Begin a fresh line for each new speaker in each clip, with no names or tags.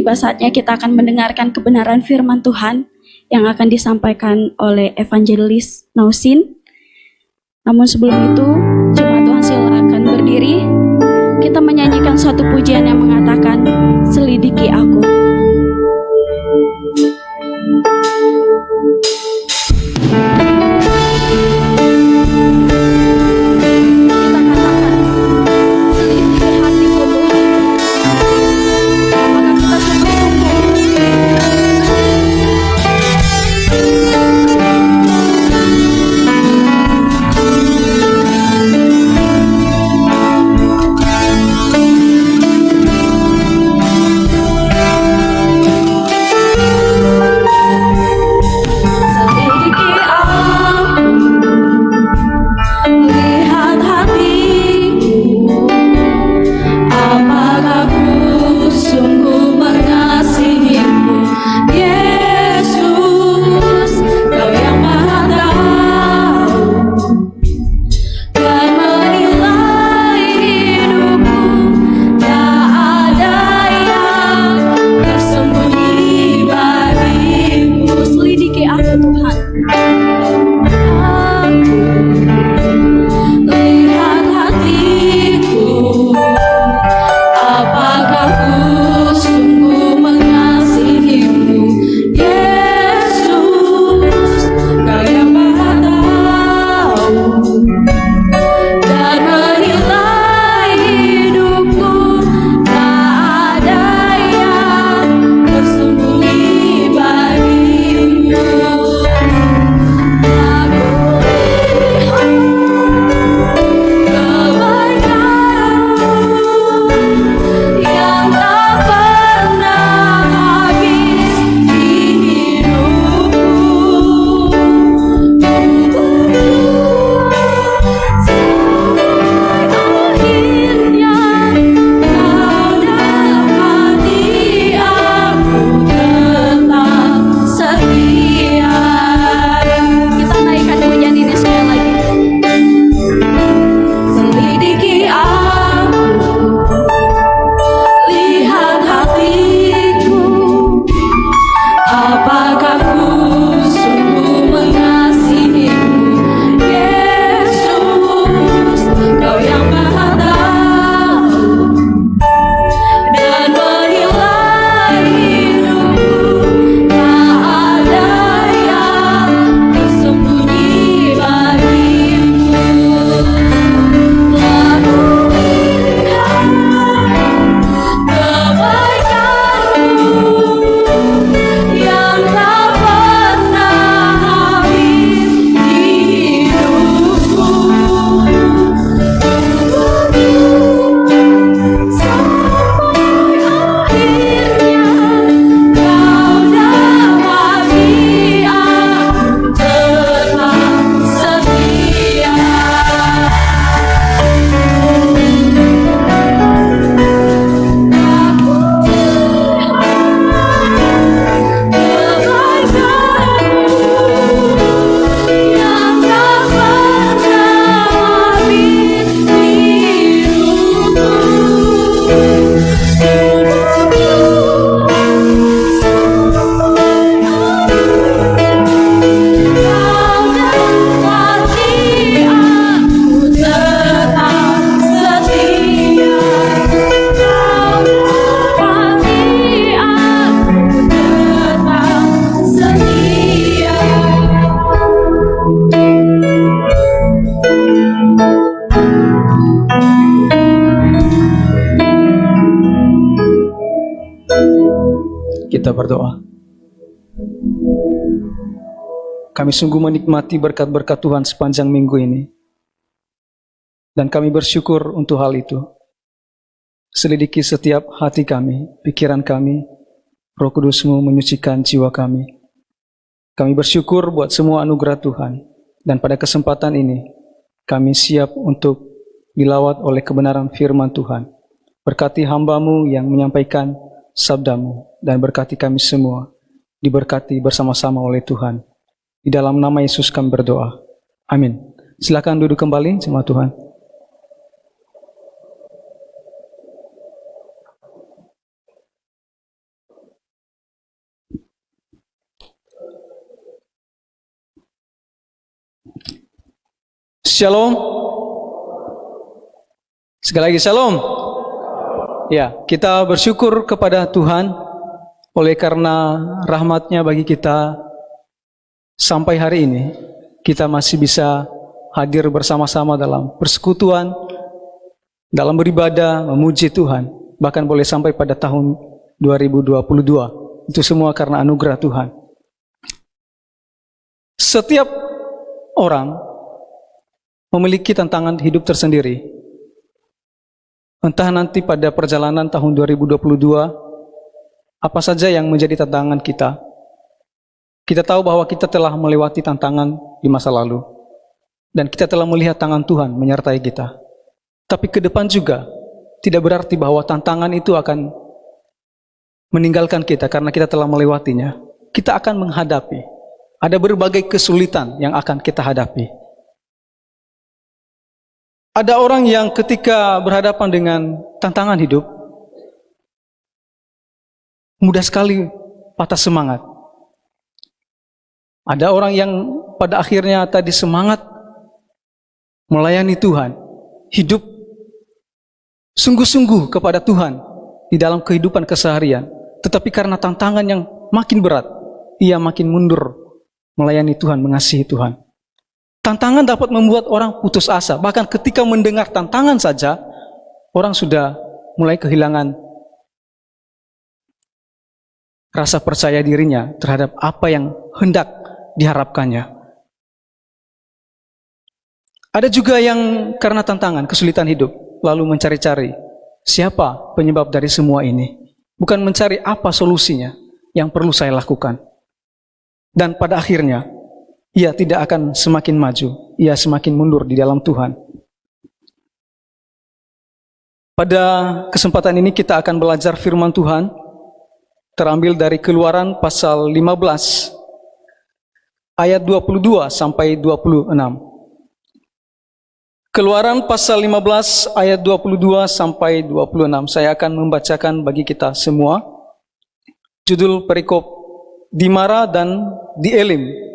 tiba saatnya kita akan mendengarkan kebenaran firman Tuhan yang akan disampaikan oleh Evangelis Nausin. Namun sebelum itu, jemaat Tuhan silakan berdiri. Kita menyanyikan suatu pujian yang mengatakan, selidiki aku.
Kita berdoa. Kami sungguh menikmati berkat-berkat Tuhan sepanjang minggu ini. Dan kami bersyukur untuk hal itu. Selidiki setiap hati kami, pikiran kami, Roh Kudus-Mu menyucikan jiwa kami. Kami bersyukur buat semua anugerah Tuhan. Dan pada kesempatan ini, kami siap untuk dilawat oleh kebenaran firman Tuhan. Berkati hamba-Mu yang menyampaikan sabda-Mu, dan berkati kami semua, diberkati bersama-sama oleh Tuhan. Di dalam nama Yesus kami berdoa. Amin. Silakan duduk kembali, jemaat Tuhan. Shalom. Sekali lagi shalom. Ya, kita bersyukur kepada Tuhan oleh karena rahmat-Nya bagi kita sampai hari ini kita masih bisa hadir bersama-sama dalam persekutuan, dalam beribadah, memuji Tuhan, bahkan boleh sampai pada tahun 2022. Itu semua karena anugerah Tuhan. Setiap orang memiliki tantangan hidup tersendiri. Entah nanti pada perjalanan tahun 2022, apa saja yang menjadi tantangan kita. Kita tahu bahwa kita telah melewati tantangan di masa lalu. Dan kita telah melihat tangan Tuhan menyertai kita. Tapi ke depan juga, tidak berarti bahwa tantangan itu akan meninggalkan kita karena kita telah melewatinya. Kita akan menghadapi. Ada berbagai kesulitan yang akan kita hadapi. Ada orang yang ketika berhadapan dengan tantangan hidup, mudah sekali patah semangat. Ada orang yang pada akhirnya tadi semangat melayani Tuhan, hidup sungguh-sungguh kepada Tuhan di dalam kehidupan keseharian. Tetapi karena tantangan yang makin berat, ia makin mundur melayani Tuhan, mengasihi Tuhan. Tantangan dapat membuat orang putus asa. Bahkan ketika mendengar tantangan saja, orang sudah mulai kehilangan rasa percaya dirinya terhadap apa yang hendak diharapkannya. Ada juga yang karena tantangan, kesulitan hidup, lalu mencari-cari siapa penyebab dari semua ini. Bukan mencari apa solusinya yang perlu saya lakukan. Dan pada akhirnya, ia tidak akan semakin maju, ia semakin mundur di dalam Tuhan. Pada kesempatan ini kita akan belajar firman Tuhan, terambil dari Keluaran pasal 15, ayat 22 sampai 26. Keluaran pasal 15, ayat 22 sampai 26. Saya akan membacakan bagi kita semua. Judul perikop, di Mara dan di Elim.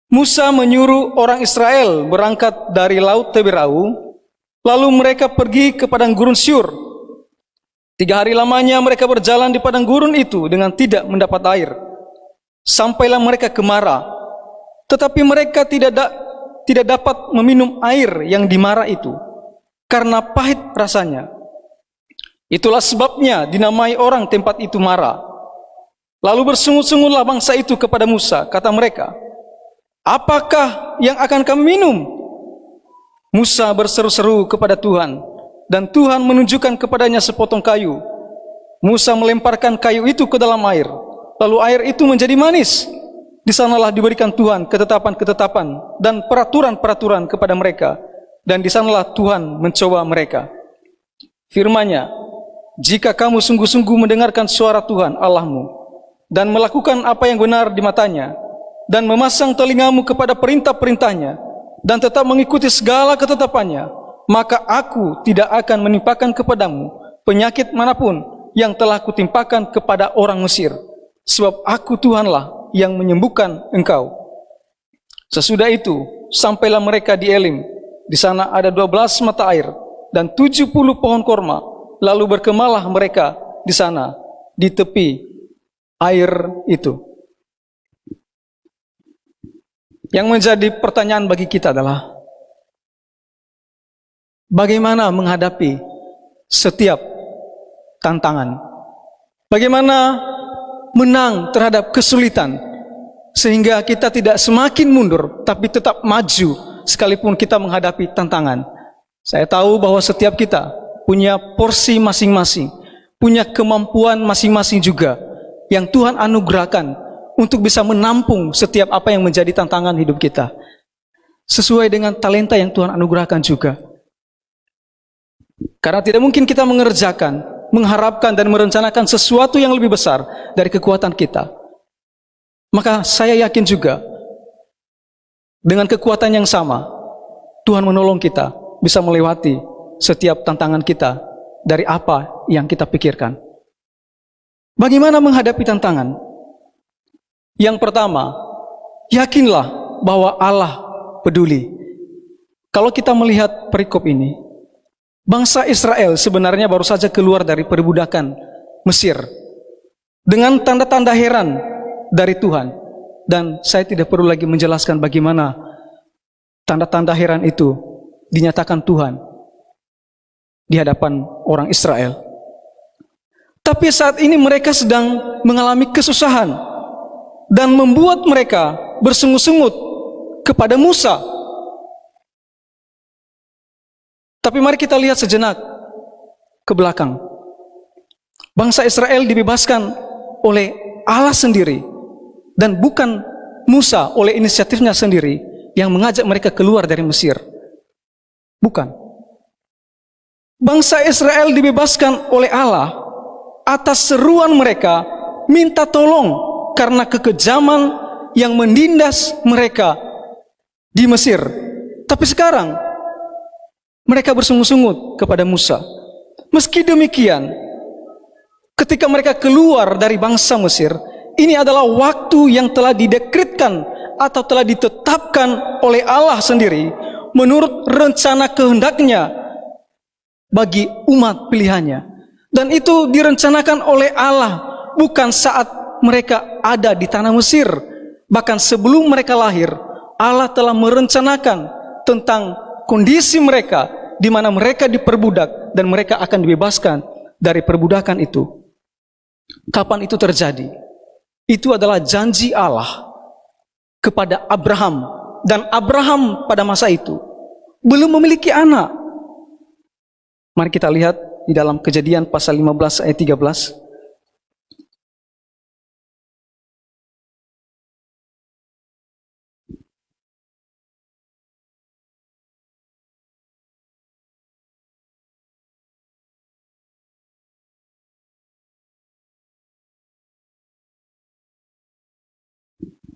Musa menyuruh orang Israel berangkat dari Laut Teberau, lalu mereka pergi ke padang gurun Syur. 3 hari lamanya mereka berjalan di padang gurun itu dengan tidak mendapat air. Sampailah mereka ke Mara, tetapi mereka tidak dapat meminum air yang di Mara itu, karena pahit rasanya. Itulah sebabnya dinamai orang tempat itu Mara. Lalu bersungut-sungutlah bangsa itu kepada Musa, kata mereka, apakah yang akan kami minum? Musa berseru-seru kepada Tuhan, dan Tuhan menunjukkan kepadanya sepotong kayu. Musa melemparkan kayu itu ke dalam air, lalu air itu menjadi manis. Di sanalah diberikan Tuhan ketetapan-ketetapan dan peraturan-peraturan kepada mereka, dan di sanalah Tuhan mencoba mereka. Firman-Nya, jika kamu sungguh-sungguh mendengarkan suara Tuhan Allahmu, dan melakukan apa yang benar di matanya, dan memasang telingamu kepada perintah-perintahnya, dan tetap mengikuti segala ketetapannya, maka aku tidak akan menimpakan kepadamu penyakit manapun yang telah kutimpakan kepada orang Mesir, sebab aku Tuhanlah yang menyembuhkan engkau. Sesudah itu, sampailah mereka di Elim. Di sana ada 12 mata air dan 70 pohon korma. Lalu berkemahlah mereka di sana, di tepi air itu. Yang menjadi pertanyaan bagi kita adalah, bagaimana menghadapi setiap tantangan? Bagaimana menang terhadap kesulitan, sehingga kita tidak semakin mundur, tapi tetap maju sekalipun kita menghadapi tantangan. Saya tahu bahwa setiap kita punya porsi masing-masing, punya kemampuan masing-masing juga, yang Tuhan anugerahkan untuk bisa menampung setiap apa yang menjadi tantangan hidup kita, sesuai dengan talenta yang Tuhan anugerahkan juga. Karena tidak mungkin kita mengerjakan, mengharapkan dan merencanakan sesuatu yang lebih besar dari kekuatan kita. Maka saya yakin juga, dengan kekuatan yang sama, Tuhan menolong kita bisa melewati setiap tantangan kita dari apa yang kita pikirkan. Bagaimana menghadapi tantangan? Yang pertama, yakinlah bahwa Allah peduli. Kalau kita melihat perikop ini, bangsa Israel sebenarnya baru saja keluar dari perbudakan Mesir dengan tanda-tanda heran dari Tuhan. Dan saya tidak perlu lagi menjelaskan bagaimana tanda-tanda heran itu dinyatakan Tuhan di hadapan orang Israel. Tapi saat ini mereka sedang mengalami kesusahan dan membuat mereka bersungut-sungut kepada Musa. Tapi mari kita lihat sejenak ke belakang. Bangsa Israel dibebaskan oleh Allah sendiri dan bukan Musa oleh inisiatifnya sendiri yang mengajak mereka keluar dari Mesir. Bukan. Bangsa Israel dibebaskan oleh Allah atas seruan mereka minta tolong karena kekejaman yang menindas mereka di Mesir. Tapi sekarang mereka bersungut-sungut kepada Musa. Meski demikian, ketika mereka keluar dari bangsa Mesir, ini adalah waktu yang telah didekretkan atau telah ditetapkan oleh Allah sendiri menurut rencana kehendaknya bagi umat pilihannya. Dan itu direncanakan oleh Allah bukan saat mereka ada di tanah Mesir. Bahkan sebelum mereka lahir, Allah telah merencanakan tentang kondisi mereka di mana mereka diperbudak dan mereka akan dibebaskan dari perbudakan itu. Kapan itu terjadi? Itu adalah janji Allah kepada Abraham, dan Abraham pada masa itu belum memiliki anak. Mari kita lihat di dalam Kejadian pasal 15 ayat 13.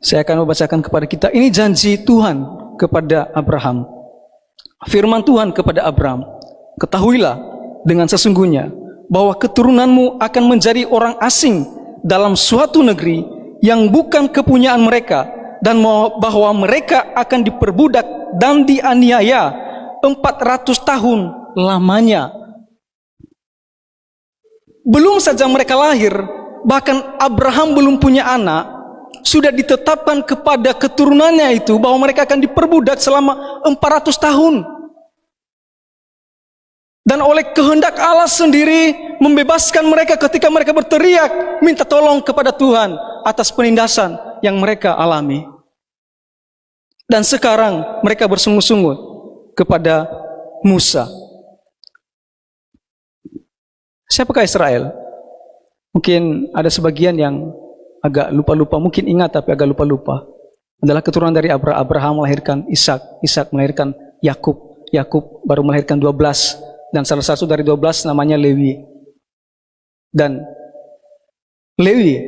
Saya akan membacakan kepada kita. Ini janji Tuhan kepada Abraham. Firman Tuhan kepada Abraham, ketahuilah dengan sesungguhnya bahwa keturunanmu akan menjadi orang asing dalam suatu negeri yang bukan kepunyaan mereka, dan bahwa mereka akan diperbudak dan dianiaya 400 tahun lamanya. Belum saja mereka lahir, bahkan Abraham belum punya anak, sudah ditetapkan kepada keturunannya itu bahwa mereka akan diperbudak selama 400 tahun. Dan oleh kehendak Allah sendiri membebaskan mereka ketika mereka berteriak minta tolong kepada Tuhan atas penindasan yang mereka alami. Dan sekarang mereka bersungut-sungut kepada Musa. Siapakah Israel? Mungkin ada sebagian yang agak lupa-lupa, mungkin ingat tapi agak lupa-lupa. Adalah keturunan dari Abraham melahirkan Ishak, Ishak melahirkan Yakub, Yakub baru melahirkan 12, dan salah satu dari 12 namanya Lewi. Dan Lewi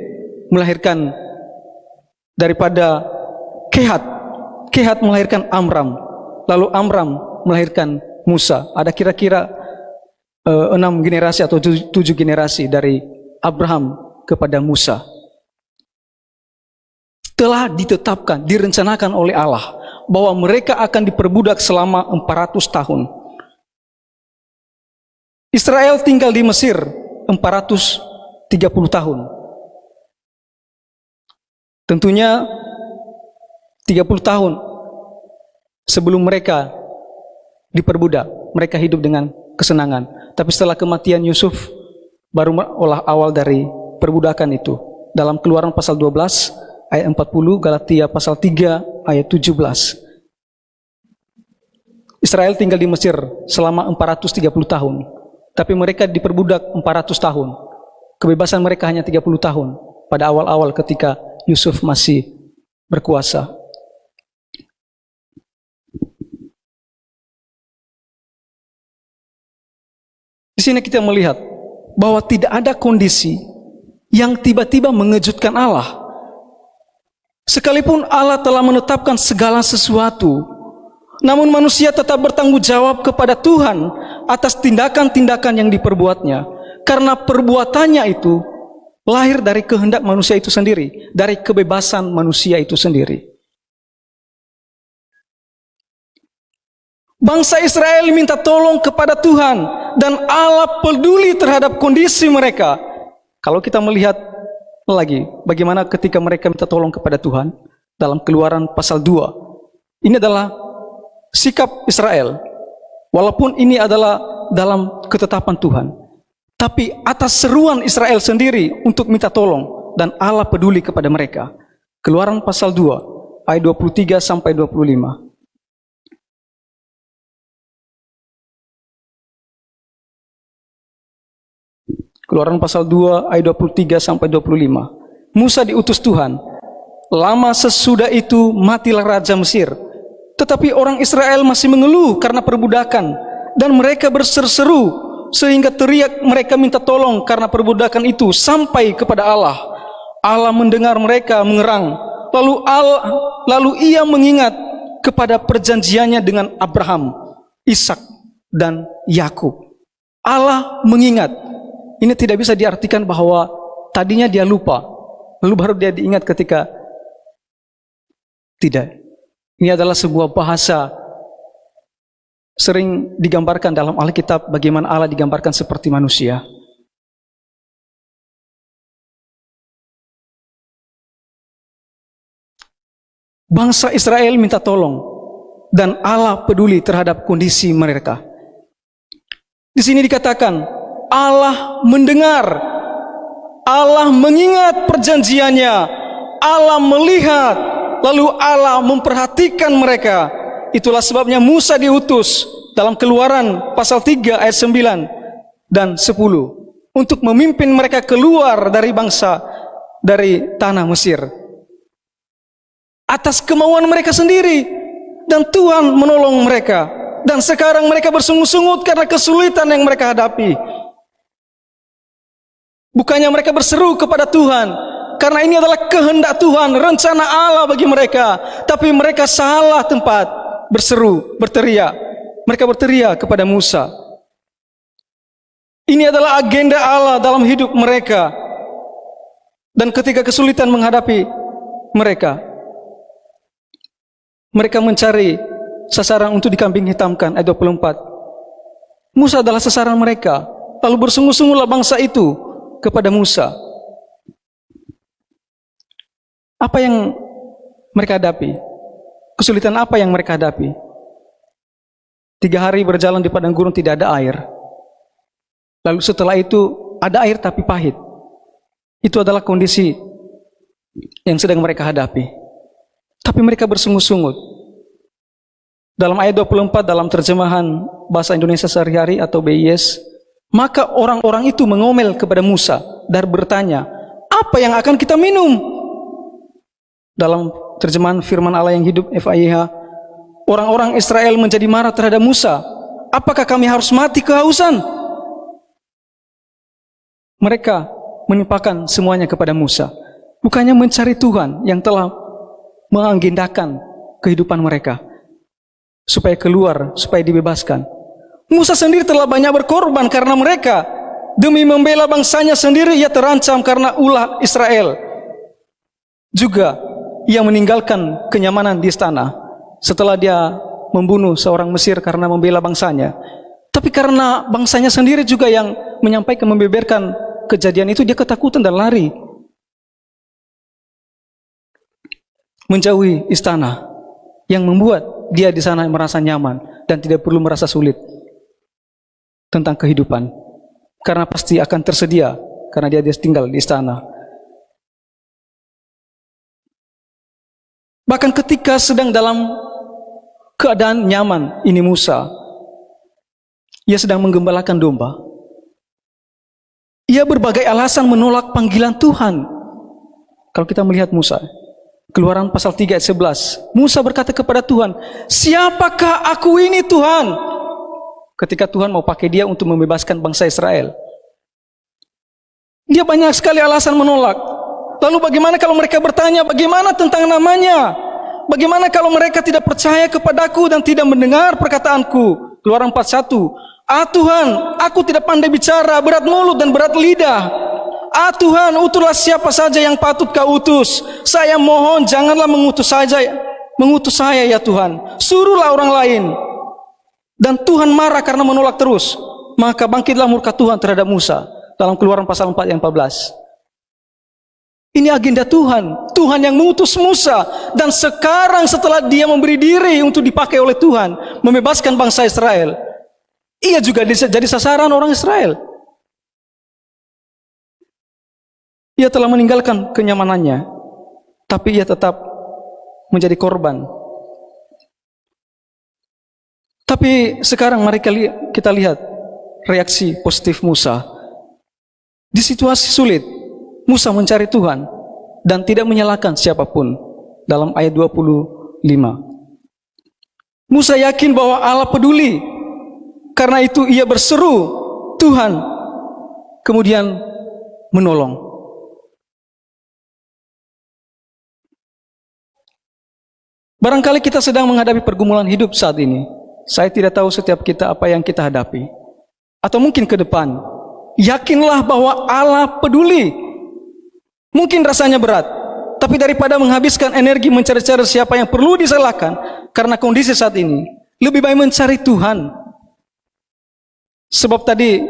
melahirkan daripada Kehat, Kehat melahirkan Amram, lalu Amram melahirkan Musa. Ada kira-kira 6 generasi atau 7 generasi dari Abraham kepada Musa. Telah ditetapkan, direncanakan oleh Allah bahwa mereka akan diperbudak selama 400 tahun. Israel tinggal di Mesir 430 tahun. Tentunya 30 tahun sebelum mereka diperbudak, mereka hidup dengan kesenangan. Tapi setelah kematian Yusuf, baru awal dari perbudakan itu. Dalam Keluaran pasal 12 ayat 40, Galatia pasal 3 ayat 17. Israel tinggal di Mesir selama 430 tahun, tapi mereka diperbudak 400 tahun. Kebebasan mereka hanya 30 tahun pada awal-awal ketika Yusuf masih berkuasa. Di sini kita melihat bahwa tidak ada kondisi yang tiba-tiba mengejutkan Allah. Sekalipun Allah telah menetapkan segala sesuatu, namun manusia tetap bertanggung jawab kepada Tuhan atas tindakan-tindakan yang diperbuatnya. Karena perbuatannya itu lahir dari kehendak manusia itu sendiri, dari kebebasan manusia itu sendiri. Bangsa Israel minta tolong kepada Tuhan dan Allah peduli terhadap kondisi mereka. Kalau kita melihat lagi bagaimana ketika mereka minta tolong kepada Tuhan dalam Keluaran pasal 2. Ini adalah sikap Israel. Walaupun ini adalah dalam ketetapan Tuhan, tapi atas seruan Israel sendiri untuk minta tolong dan Allah peduli kepada mereka. Keluaran pasal 2 ayat 23 sampai 25. Keluaran pasal 2 ayat 23 sampai 25. Musa diutus Tuhan. Lama sesudah itu matilah Raja Mesir. Tetapi orang Israel masih mengeluh karena perbudakan. Dan mereka berseru-seru sehingga teriak mereka minta tolong karena perbudakan itu sampai kepada Allah. Allah mendengar mereka mengerang. Lalu ia mengingat kepada perjanjiannya dengan Abraham, Ishak, dan Yakub. Allah mengingat. Ini tidak bisa diartikan bahwa tadinya dia lupa, lalu baru dia diingat ketika tidak. Ini adalah sebuah bahasa sering digambarkan dalam Alkitab bagaimana Allah digambarkan seperti manusia. Bangsa Israel minta tolong dan Allah peduli terhadap kondisi mereka. Di sini dikatakan Allah mendengar, Allah mengingat perjanjiannya, Allah melihat, lalu Allah memperhatikan mereka. Itulah sebabnya Musa diutus dalam Keluaran pasal 3 ayat 9 dan 10 untuk memimpin mereka keluar dari tanah Mesir atas kemauan mereka sendiri, dan Tuhan menolong mereka. Dan sekarang mereka bersungut-sungut karena kesulitan yang mereka hadapi. Bukannya mereka berseru kepada Tuhan, karena ini adalah kehendak Tuhan, rencana Allah bagi mereka. Tapi mereka salah tempat berseru, berteriak. Mereka berteriak kepada Musa. Ini adalah agenda Allah dalam hidup mereka. Dan ketika kesulitan menghadapi mereka, mereka mencari sasaran untuk dikambing hitamkan. Ayat 24. Musa adalah sasaran mereka. Lalu bersungut-sungutlah bangsa itu kepada Musa. Apa yang mereka hadapi? Kesulitan apa yang mereka hadapi? 3 hari berjalan di padang gurun tidak ada air. Lalu setelah itu ada air tapi pahit. Itu adalah kondisi yang sedang mereka hadapi. Tapi mereka bersungut-sungut. Dalam ayat 24 dalam terjemahan Bahasa Indonesia Sehari-hari atau BIS, maka orang-orang itu mengomel kepada Musa dan bertanya, apa yang akan kita minum? Dalam terjemahan firman Allah yang hidup FIH, orang-orang Israel menjadi marah terhadap Musa. Apakah kami harus mati kehausan? Mereka menimpakan semuanya kepada Musa. Bukannya mencari Tuhan yang telah mengagendakan kehidupan mereka supaya keluar, supaya dibebaskan. Musa sendiri telah banyak berkorban karena mereka. Demi membela bangsanya sendiri, ia terancam karena ulah Israel. Juga ia meninggalkan kenyamanan di istana setelah dia membunuh seorang Mesir karena membela bangsanya. Tapi karena bangsanya sendiri juga yang menyampaikan, membeberkan kejadian itu, dia ketakutan dan lari menjauhi istana, yang membuat dia di sana merasa nyaman dan tidak perlu merasa sulit tentang kehidupan, karena pasti akan tersedia karena dia tinggal di istana. Bahkan ketika sedang dalam keadaan nyaman ini Musa, ia sedang menggembalakan domba. Ia berbagai alasan menolak panggilan Tuhan. Kalau kita melihat Musa, Keluaran pasal 3 ayat 11, Musa berkata kepada Tuhan, siapakah aku ini Tuhan? Ketika Tuhan mau pakai dia untuk membebaskan bangsa Israel, dia banyak sekali alasan menolak. Lalu bagaimana kalau mereka bertanya, bagaimana tentang namanya? Bagaimana kalau mereka tidak percaya kepadaku dan tidak mendengar perkataanku? Keluaran 41, Tuhan, aku tidak pandai bicara, berat mulut dan berat lidah. Tuhan, utuslah siapa saja yang patut kau utus. Saya mohon janganlah mengutus saya ya Tuhan. Suruhlah orang lain. Dan Tuhan marah karena menolak terus. Maka bangkitlah murka Tuhan terhadap Musa. Dalam Keluaran pasal 4 ayat 14. Ini agenda Tuhan. Tuhan yang mengutus Musa. Dan sekarang setelah dia memberi diri untuk dipakai oleh Tuhan, membebaskan bangsa Israel, ia juga jadi sasaran orang Israel. Ia telah meninggalkan kenyamanannya, tapi ia tetap menjadi korban. Tapi sekarang mari kita lihat reaksi positif Musa. Di situasi sulit, Musa mencari Tuhan dan tidak menyalahkan siapapun. Dalam ayat 25. Musa yakin bahwa Allah peduli. Karena itu ia berseru, Tuhan kemudian menolong. Barangkali kita sedang menghadapi pergumulan hidup saat ini. Saya tidak tahu setiap kita apa yang kita hadapi. Atau mungkin ke depan. Yakinlah bahwa Allah peduli. Mungkin rasanya berat. Tapi daripada menghabiskan energi mencari-cari siapa yang perlu disalahkan karena kondisi saat ini, lebih baik mencari Tuhan. Sebab tadi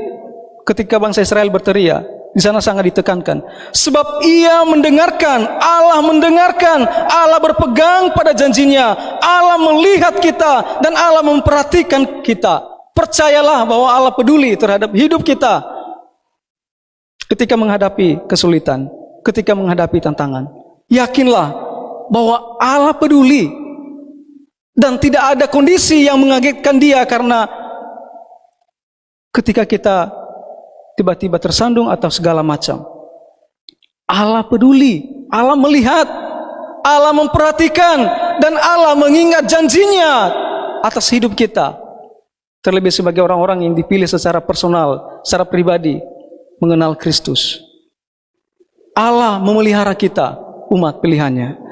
ketika bangsa Israel berteriak, di sana sangat ditekankan. Sebab ia mendengarkan, Allah berpegang pada janjinya, Allah melihat kita, dan Allah memperhatikan kita. Percayalah bahwa Allah peduli terhadap hidup kita. Ketika menghadapi kesulitan, ketika menghadapi tantangan, yakinlah bahwa Allah peduli. Dan tidak ada kondisi yang mengagetkan dia, karena ketika kita tiba-tiba tersandung atau segala macam, Allah peduli, Allah melihat, Allah memperhatikan, dan Allah mengingat janjinya atas hidup kita. Terlebih sebagai orang-orang yang dipilih secara personal, secara pribadi, mengenal Kristus. Allah memelihara kita, umat pilihannya.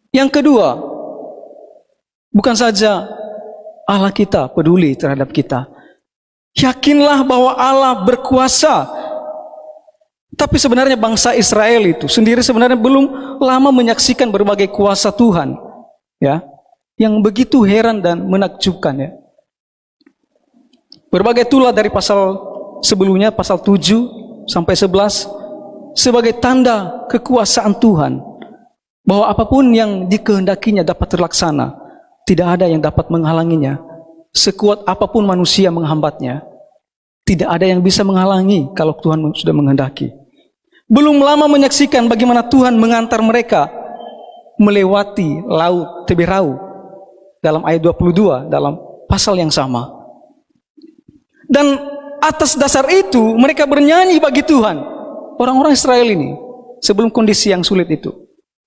Yang kedua, bukan saja Allah kita peduli terhadap kita, yakinlah bahwa Allah berkuasa. Tapi sebenarnya bangsa Israel itu sendiri sebenarnya belum lama menyaksikan berbagai kuasa Tuhan, ya, yang begitu heran dan menakjubkan, ya. Berbagai tulah dari pasal sebelumnya, pasal 7 sampai 11, sebagai tanda kekuasaan Tuhan, bahwa apapun yang dikehendakinya dapat terlaksana, tidak ada yang dapat menghalanginya. Sekuat apapun manusia menghambatnya, tidak ada yang bisa menghalangi kalau Tuhan sudah menghendaki. Belum lama menyaksikan bagaimana Tuhan mengantar mereka melewati laut Teberau dalam ayat 22 dalam pasal yang sama. Dan atas dasar itu mereka bernyanyi bagi Tuhan. Orang-orang Israel ini sebelum kondisi yang sulit itu,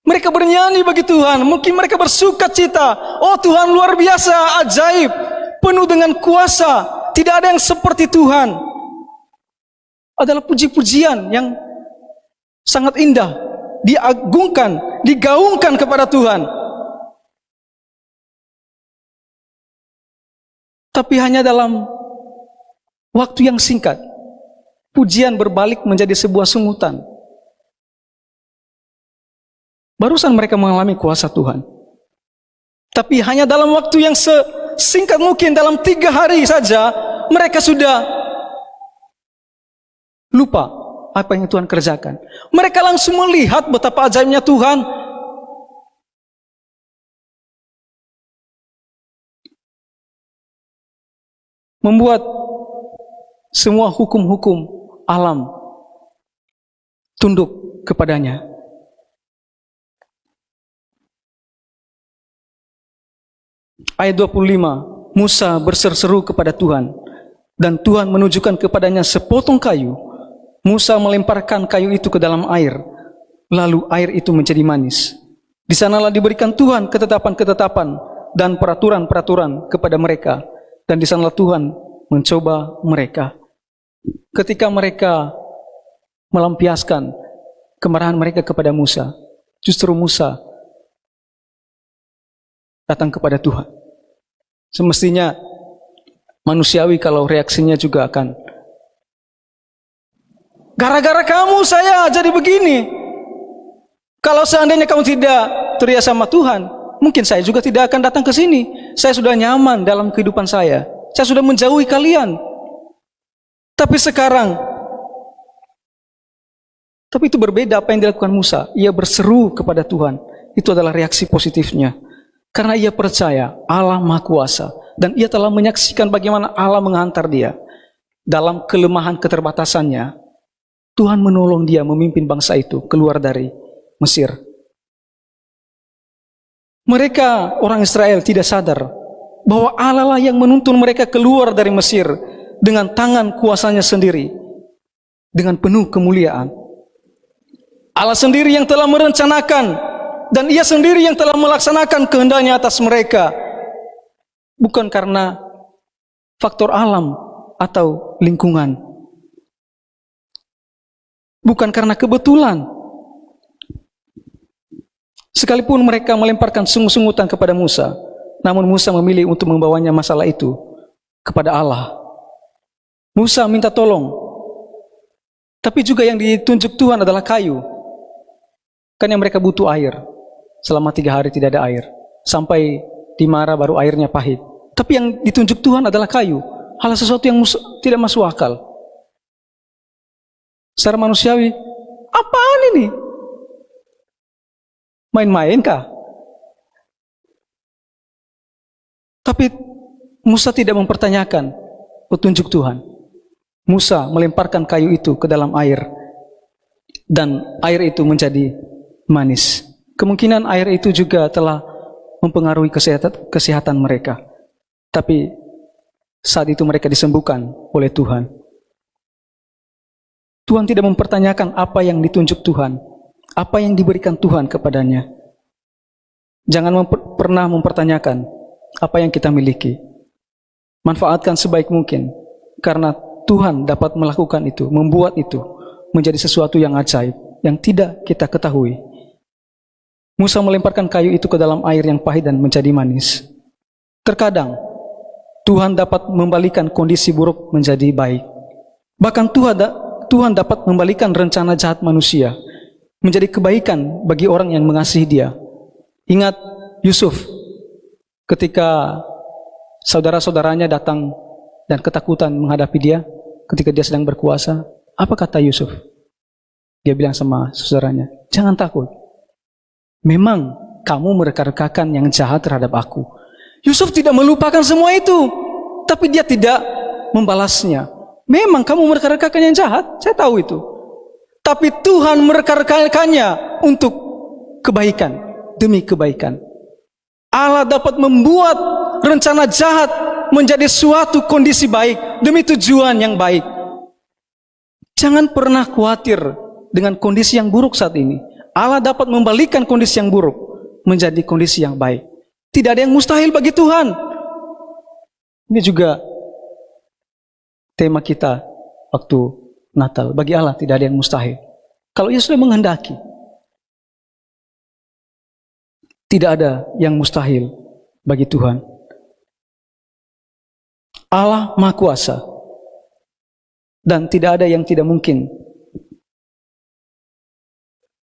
mereka bernyanyi bagi Tuhan. Mungkin mereka bersuka cita. Oh Tuhan luar biasa, ajaib, penuh dengan kuasa, tidak ada yang seperti Tuhan. Adalah puji-pujian yang sangat indah, diagungkan, digaungkan kepada Tuhan. Tapi hanya dalam waktu yang singkat, pujian berbalik menjadi sebuah sungutan. Barusan mereka mengalami kuasa Tuhan. Tapi hanya dalam waktu yang singkat mungkin, dalam 3 hari saja, mereka sudah lupa apa yang Tuhan kerjakan. Mereka langsung melihat betapa ajaibnya Tuhan. Membuat semua hukum-hukum alam tunduk kepadanya. Ayat 25, Musa berseru-seru kepada Tuhan, dan Tuhan menunjukkan kepadanya sepotong kayu. Musa melemparkan kayu itu ke dalam air, lalu air itu menjadi manis. Di sanalah diberikan Tuhan ketetapan-ketetapan dan peraturan-peraturan kepada mereka, dan di sanalah Tuhan mencoba mereka. Ketika mereka melampiaskan kemarahan mereka kepada Musa, justru Musa datang kepada Tuhan. Semestinya manusiawi kalau reaksinya juga akan, gara-gara kamu saya jadi begini. Kalau seandainya kamu tidak teriak sama Tuhan, mungkin saya juga tidak akan datang ke sini. Saya sudah nyaman dalam kehidupan saya. Saya sudah menjauhi kalian. Tapi sekarang, tapi itu berbeda apa yang dilakukan Musa. Ia berseru kepada Tuhan. Itu adalah reaksi positifnya. Karena ia percaya Allah Maha Kuasa. Dan ia telah menyaksikan bagaimana Allah menghantar dia. Dalam kelemahan keterbatasannya, Tuhan menolong dia memimpin bangsa itu keluar dari Mesir. Mereka, orang Israel, tidak sadar bahwa Allah lah yang menuntun mereka keluar dari Mesir dengan tangan kuasanya sendiri, dengan penuh kemuliaan. Allah sendiri yang telah merencanakan, dan ia sendiri yang telah melaksanakan kehendaknya atas mereka, bukan karena faktor alam atau lingkungan, bukan karena kebetulan. Sekalipun mereka melemparkan sungut-sungutan kepada Musa, namun Musa memilih untuk membawanya masalah itu kepada Allah. Musa minta tolong, tapi juga yang ditunjuk Tuhan adalah kayu. Kan yang mereka butuh air, selama 3 hari tidak ada air, sampai di Mara baru airnya pahit. Tapi yang ditunjuk Tuhan adalah kayu. Hal sesuatu yang tidak masuk akal. Secara manusiawi, apaan ini? Main-main kah? Tapi Musa tidak mempertanyakan petunjuk Tuhan. Musa melemparkan kayu itu ke dalam air, dan air itu menjadi manis. Kemungkinan air itu juga telah mempengaruhi kesehatan mereka. Tapi saat itu mereka disembuhkan oleh Tuhan. Tuhan tidak mempertanyakan apa yang ditunjuk Tuhan, apa yang diberikan Tuhan kepadanya. Jangan pernah mempertanyakan apa yang kita miliki. Manfaatkan sebaik mungkin, karena Tuhan dapat melakukan itu, membuat itu menjadi sesuatu yang ajaib, yang tidak kita ketahui. Musa melemparkan kayu itu ke dalam air yang pahit dan menjadi manis. Terkadang Tuhan dapat membalikan kondisi buruk menjadi baik. Bahkan Tuhan dapat membalikan rencana jahat manusia menjadi kebaikan bagi orang yang mengasihi dia. Ingat Yusuf, ketika saudara-saudaranya datang dan ketakutan menghadapi dia ketika dia sedang berkuasa. Apa kata Yusuf? Dia bilang sama saudaranya, jangan takut. Memang kamu mereka-rekakan yang jahat terhadap aku. Yusuf tidak melupakan semua itu, tapi dia tidak membalasnya. Memang kamu mereka-rekakan yang jahat, saya tahu itu. Tapi Tuhan mereka-rekakannya untuk kebaikan, demi kebaikan. Allah dapat membuat rencana jahat menjadi suatu kondisi baik, demi tujuan yang baik. Jangan pernah khawatir dengan kondisi yang buruk saat ini. Allah dapat membalikkan kondisi yang buruk menjadi kondisi yang baik. Tidak ada yang mustahil bagi Tuhan. Ini juga tema kita waktu Natal. Bagi Allah tidak ada yang mustahil. Kalau Ia sudah menghendaki, tidak ada yang mustahil bagi Tuhan. Allah Maha Kuasa, dan tidak ada yang tidak mungkin,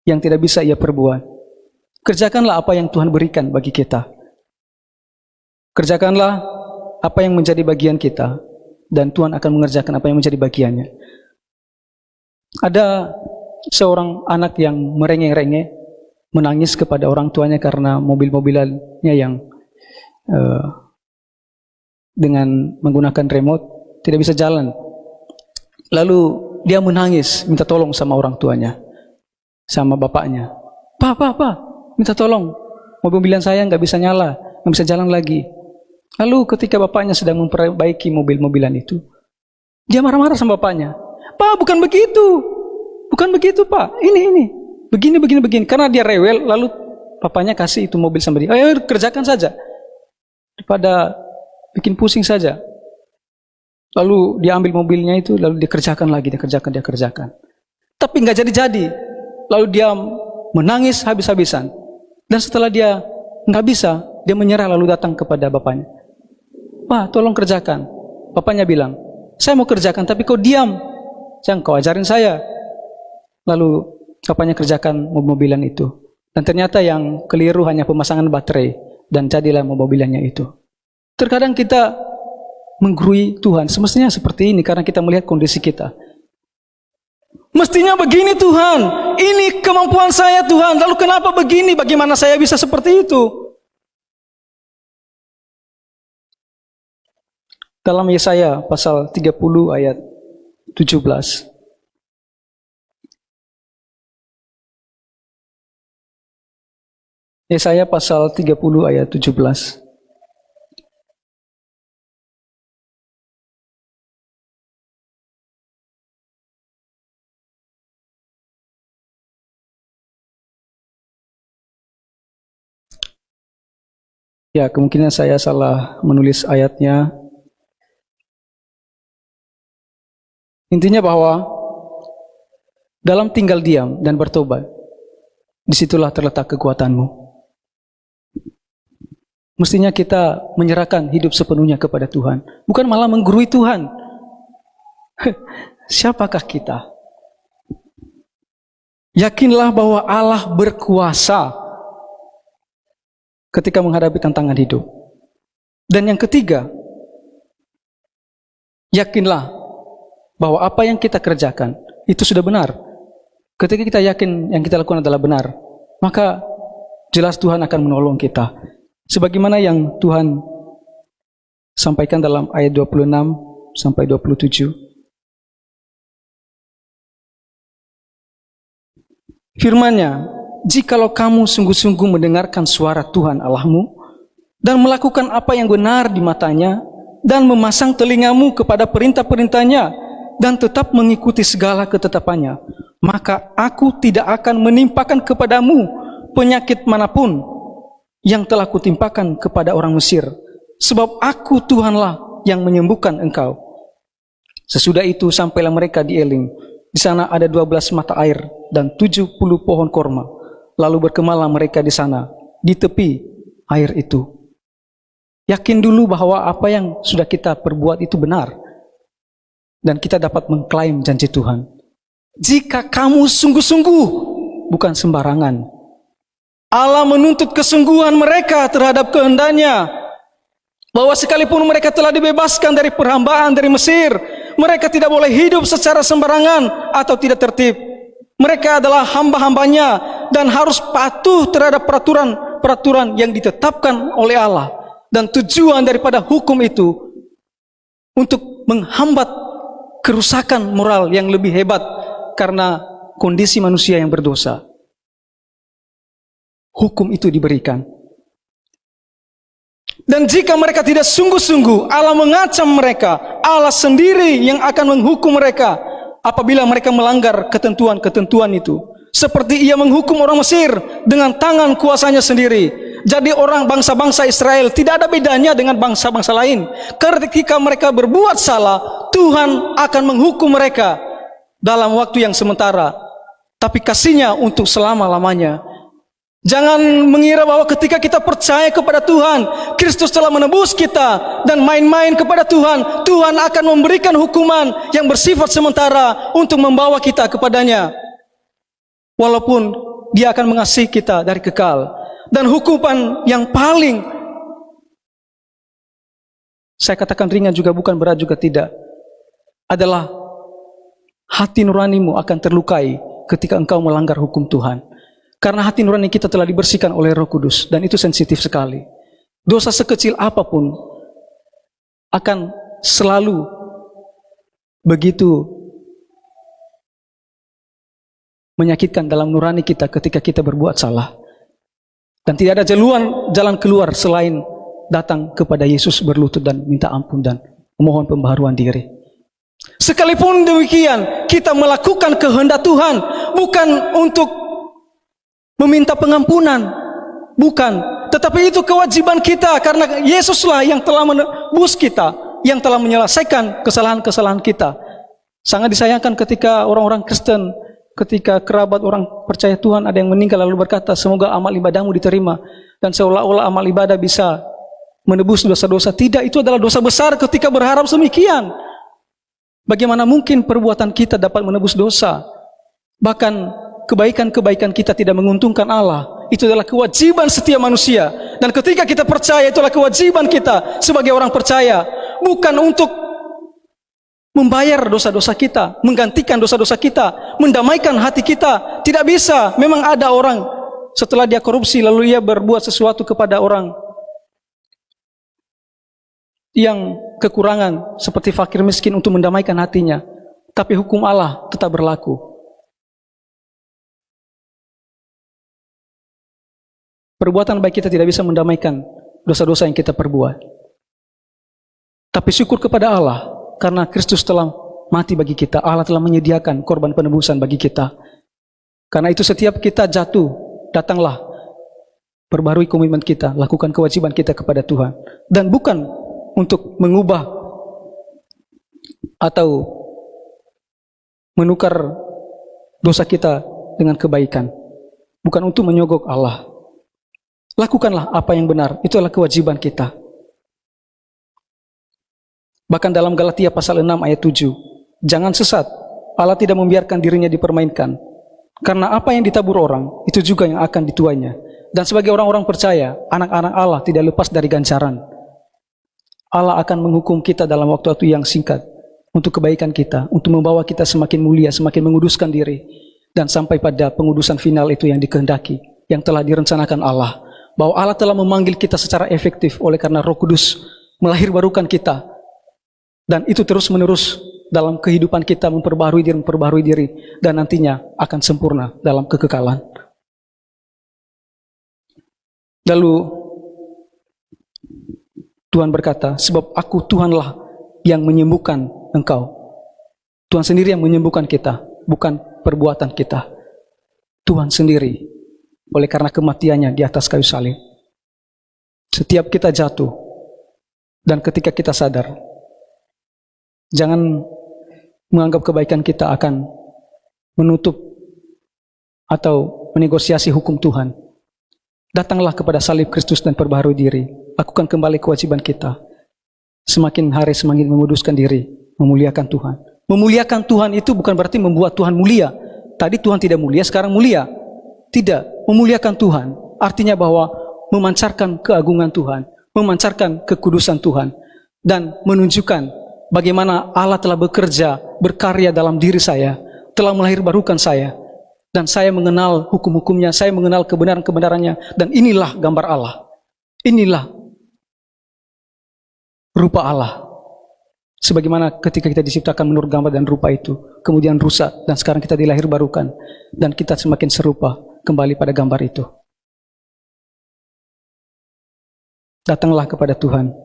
yang tidak bisa Ia perbuat. Kerjakanlah apa yang Tuhan berikan bagi kita. Kerjakanlah apa yang menjadi bagian kita, dan Tuhan akan mengerjakan apa yang menjadi bagiannya. Ada seorang anak yang merengek-rengek, menangis kepada orang tuanya karena mobil-mobilannya yang dengan menggunakan remote tidak bisa jalan. Lalu dia menangis, minta tolong sama orang tuanya, sama bapaknya. Pak, minta tolong, mobil-mobilan saya nggak bisa nyala, nggak bisa jalan lagi. Lalu ketika bapaknya sedang memperbaiki mobil-mobilan itu, dia marah-marah sama bapaknya. Pak, bukan begitu Pak, ini, begini. Karena dia rewel, lalu bapaknya kasih itu mobil sama dia. Ayo kerjakan saja, daripada bikin pusing saja. Lalu dia ambil mobilnya itu, lalu dia kerjakan lagi, dia kerjakan. Tapi nggak jadi. Lalu dia menangis habis-habisan. Dan setelah dia nggak bisa, dia menyerah lalu datang kepada bapaknya. Pak, tolong kerjakan. Bapaknya bilang, saya mau kerjakan, tapi kau diam. Jangan kau ajarin saya. Lalu bapaknya kerjakan mobil-mobilan itu. Dan ternyata yang keliru hanya pemasangan baterai dan jadilah mobilnya itu. Terkadang kita menggurui Tuhan, semestinya seperti ini karena kita melihat kondisi kita. Mestinya begini Tuhan, ini kemampuan saya Tuhan, lalu kenapa begini, bagaimana saya bisa seperti itu? Dalam Yesaya pasal 30 ayat 17. Yesaya pasal 30 ayat 17. Ya, kemungkinan saya salah menulis ayatnya. Intinya bahwa dalam tinggal diam dan bertobat, disitulah terletak kekuatanmu. Mestinya kita menyerahkan hidup sepenuhnya kepada Tuhan, bukan malah menggurui Tuhan. Siapakah kita? Yakinlah bahwa Allah berkuasa ketika menghadapi tantangan hidup. Dan yang ketiga, yakinlah bahwa apa yang kita kerjakan itu sudah benar. Ketika kita yakin yang kita lakukan adalah benar, maka jelas Tuhan akan menolong kita. Sebagaimana yang Tuhan sampaikan dalam ayat 26 sampai 27. Firman-Nya, jikalau kamu sungguh-sungguh mendengarkan suara Tuhan Allahmu dan melakukan apa yang benar di matanya dan memasang telingamu kepada perintah-perintahnya dan tetap mengikuti segala ketetapannya, maka aku tidak akan menimpakan kepadamu penyakit manapun yang telah kutimpakan kepada orang Mesir, sebab aku Tuhanlah yang menyembuhkan engkau. Sesudah itu sampailah mereka di Elim. Di sana ada 12 mata air dan 70 pohon korma. Lalu berkemalah mereka di sana, di tepi air itu. Yakin dulu bahwa apa yang sudah kita perbuat itu benar. Dan kita dapat mengklaim janji Tuhan. Jika kamu sungguh-sungguh, bukan sembarangan. Allah menuntut kesungguhan mereka terhadap kehendaknya. Bahwa sekalipun mereka telah dibebaskan dari perhambaan dari Mesir, mereka tidak boleh hidup secara sembarangan atau tidak tertib. Mereka adalah hamba-hambanya dan harus patuh terhadap peraturan-peraturan yang ditetapkan oleh Allah. Dan tujuan daripada hukum itu untuk menghambat kerusakan moral yang lebih hebat karena kondisi manusia yang berdosa. Hukum itu diberikan. Dan jika mereka tidak sungguh-sungguh, Allah mengancam mereka. Allah sendiri yang akan menghukum mereka apabila mereka melanggar ketentuan-ketentuan itu. Seperti ia menghukum orang Mesir dengan tangan kuasanya sendiri. Jadi orang bangsa-bangsa Israel tidak ada bedanya dengan bangsa-bangsa lain. Ketika mereka berbuat salah, Tuhan akan menghukum mereka dalam waktu yang sementara. Tapi kasih-Nya untuk selama-lamanya. Jangan mengira bahwa ketika kita percaya kepada Tuhan, Kristus telah menebus kita dan main-main kepada Tuhan, Tuhan akan memberikan hukuman yang bersifat sementara untuk membawa kita kepadanya. Walaupun Dia akan mengasihi kita dari kekal. Dan hukuman yang paling, saya katakan ringan juga bukan, berat juga tidak, adalah hati nuranimu akan terlukai ketika engkau melanggar hukum Tuhan. Karena hati nurani kita telah dibersihkan oleh Roh Kudus, dan itu sensitif sekali. Dosa sekecil apapun akan selalu begitu menyakitkan dalam nurani kita ketika kita berbuat salah. Dan tidak ada jalan keluar selain datang kepada Yesus berlutut dan minta ampun dan memohon pembaharuan diri. Sekalipun demikian, kita melakukan kehendak Tuhan bukan untuk meminta pengampunan, bukan, tetapi itu kewajiban kita karena Yesuslah yang telah menebus kita, yang telah menyelesaikan kesalahan-kesalahan kita. Sangat disayangkan ketika orang-orang Kristen, ketika kerabat orang percaya Tuhan ada yang meninggal lalu berkata, semoga amal ibadahmu diterima, dan seolah-olah amal ibadah bisa menebus dosa-dosa. Tidak, itu adalah dosa besar ketika berharap semikian. Bagaimana mungkin perbuatan kita dapat menebus dosa? Bahkan kebaikan-kebaikan kita tidak menguntungkan Allah. Itu adalah kewajiban setiap manusia. Dan ketika kita percaya, itulah kewajiban kita sebagai orang percaya. Bukan untuk membayar dosa-dosa kita, menggantikan dosa-dosa kita, mendamaikan hati kita. Tidak bisa. Memang ada orang setelah dia korupsi lalu ia berbuat sesuatu kepada orang yang kekurangan seperti fakir miskin untuk mendamaikan hatinya. Tapi hukum Allah tetap berlaku. Perbuatan baik kita tidak bisa mendamaikan dosa-dosa yang kita perbuat. Tapi syukur kepada Allah, karena Kristus telah mati bagi kita. Allah telah menyediakan korban penebusan bagi kita. Karena itu setiap kita jatuh, datanglah, perbarui komitmen kita, lakukan kewajiban kita kepada Tuhan. Dan bukan untuk mengubah atau menukar dosa kita dengan kebaikan. Bukan untuk menyogok Allah. Lakukanlah apa yang benar, itu adalah kewajiban kita. Bahkan dalam Galatia pasal 6 ayat 7, jangan sesat, Allah tidak membiarkan dirinya dipermainkan. Karena apa yang ditabur orang, itu juga yang akan dituainya. Dan sebagai orang-orang percaya, anak-anak Allah tidak lepas dari ganjaran. Allah akan menghukum kita dalam waktu-waktu yang singkat, untuk kebaikan kita, untuk membawa kita semakin mulia, semakin menguduskan diri, dan sampai pada pengudusan final itu yang dikehendaki, yang telah direncanakan Allah. Bahwa Allah telah memanggil kita secara efektif oleh karena Roh Kudus melahirbarukan kita. Dan itu terus-menerus dalam kehidupan kita memperbarui diri, dan nantinya akan sempurna dalam kekekalan. Lalu Tuhan berkata, sebab aku Tuhanlah yang menyembuhkan engkau. Tuhan sendiri yang menyembuhkan kita, bukan perbuatan kita. Tuhan sendiri, oleh karena kematiannya di atas kayu salib. Setiap kita jatuh, dan ketika kita sadar, jangan menganggap kebaikan kita akan menutup atau menegosiasi hukum Tuhan. Datanglah kepada salib Kristus dan perbaharui diri. Lakukan kembali kewajiban kita. Semakin hari semakin menguduskan diri, memuliakan Tuhan. Memuliakan Tuhan itu bukan berarti membuat Tuhan mulia. Tadi Tuhan tidak mulia, sekarang mulia. Tidak, memuliakan Tuhan artinya bahwa memancarkan keagungan Tuhan, memancarkan kekudusan Tuhan, dan menunjukkan bagaimana Allah telah bekerja, berkarya dalam diri saya, telah melahirbarukan saya, dan saya mengenal hukum-hukumnya, saya mengenal kebenaran-kebenarannya, dan inilah gambar Allah. Inilah rupa Allah. Sebagaimana ketika kita diciptakan menurut gambar dan rupa itu, kemudian rusak, dan sekarang kita dilahirbarukan, dan kita semakin serupa kembali pada gambar itu. Datanglah kepada Tuhan.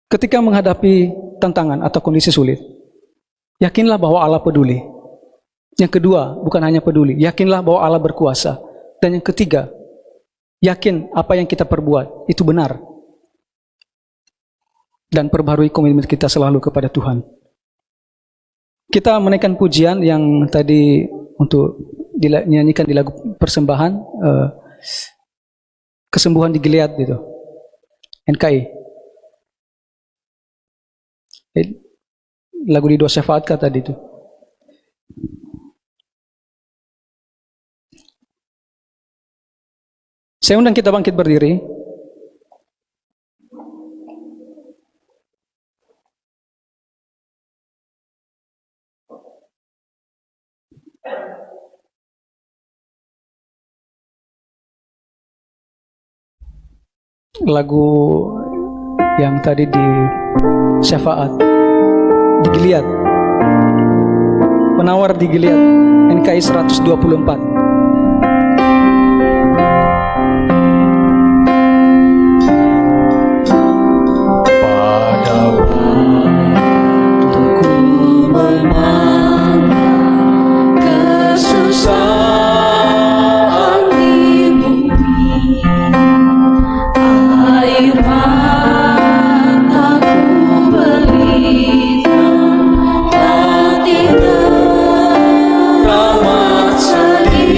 Ketika menghadapi tantangan atau kondisi sulit, yakinlah bahwa Allah peduli. Yang kedua, bukan hanya peduli, yakinlah bahwa Allah berkuasa. Dan yang ketiga, yakin apa yang kita perbuat itu benar. Dan perbarui komitmen kita selalu kepada Tuhan. Kita menaikkan pujian yang tadi untuk dinyanyikan di lagu persembahan, kesembuhan di Gilead gitu, NKI. Lagu di Doa Syafaat tadi itu. Saya undang kita bangkit berdiri. Lagu yang tadi di Syafaat di Gilead, penawar di Gilead, NKI 124.
Ramah sedih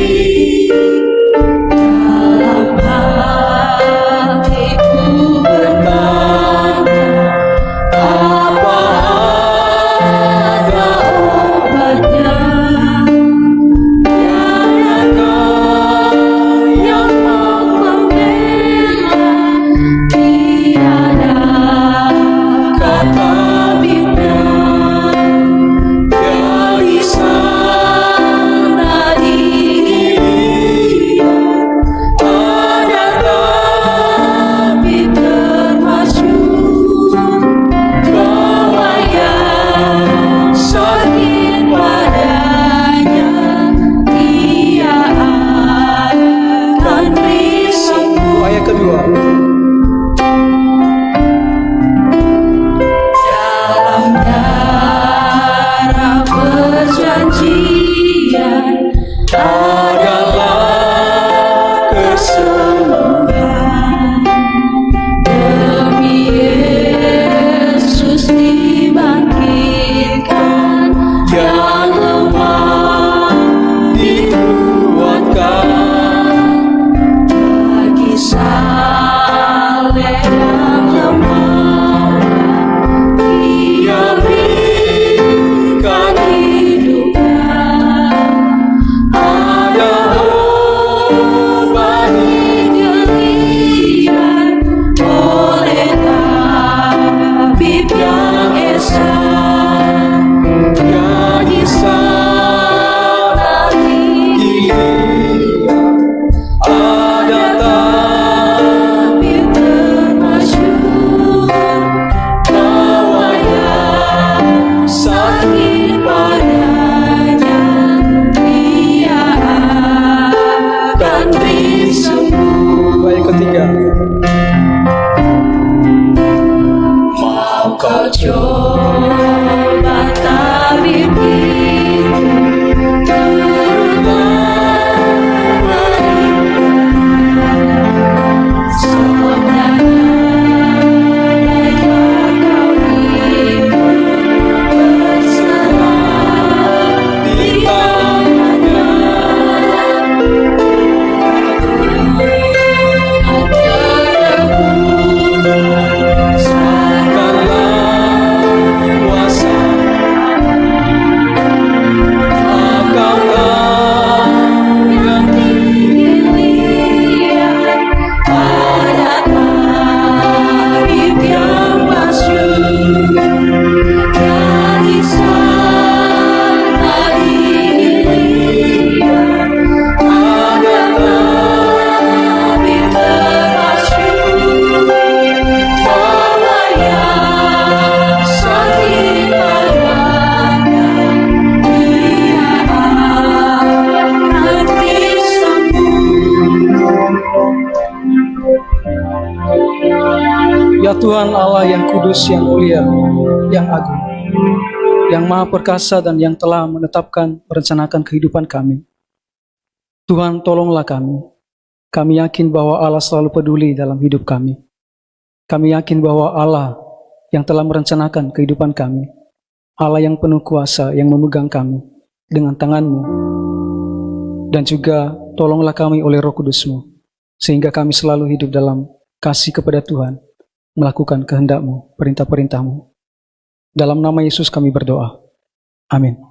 berdua.
Dalam darah perjanjian adalah kesembuhan. Demi Yesus dibangkitkan, yang lemah dikuatkan. Bagi saleh yang lemah, Dia berikan hidupnya. Ada obat dilihat oleh tabib yang esa. Jadi sana di ada tabib termasyhur, bawa yang sakit padanya, Dia akan beri sembuh.
Baik, ketiga.
Mau kau coba tabib itu, turutlah sabdanya, baiklah kau ikut, berserah di tangannya.
Ya Tuhan Allah yang kudus, yang mulia, yang agung, yang maha perkasa dan yang telah menetapkan, merencanakan kehidupan kami. Tuhan, tolonglah kami. Kami yakin bahwa Allah selalu peduli dalam hidup kami. Kami yakin bahwa Allah yang telah merencanakan kehidupan kami, Allah yang penuh kuasa, yang memegang kami dengan tangan-Mu. Dan juga tolonglah kami oleh Roh Kudus-Mu, sehingga kami selalu hidup dalam kasih kepada Tuhan, melakukan kehendak-Mu, perintah-perintah-Mu. Dalam nama Yesus kami berdoa. Amin.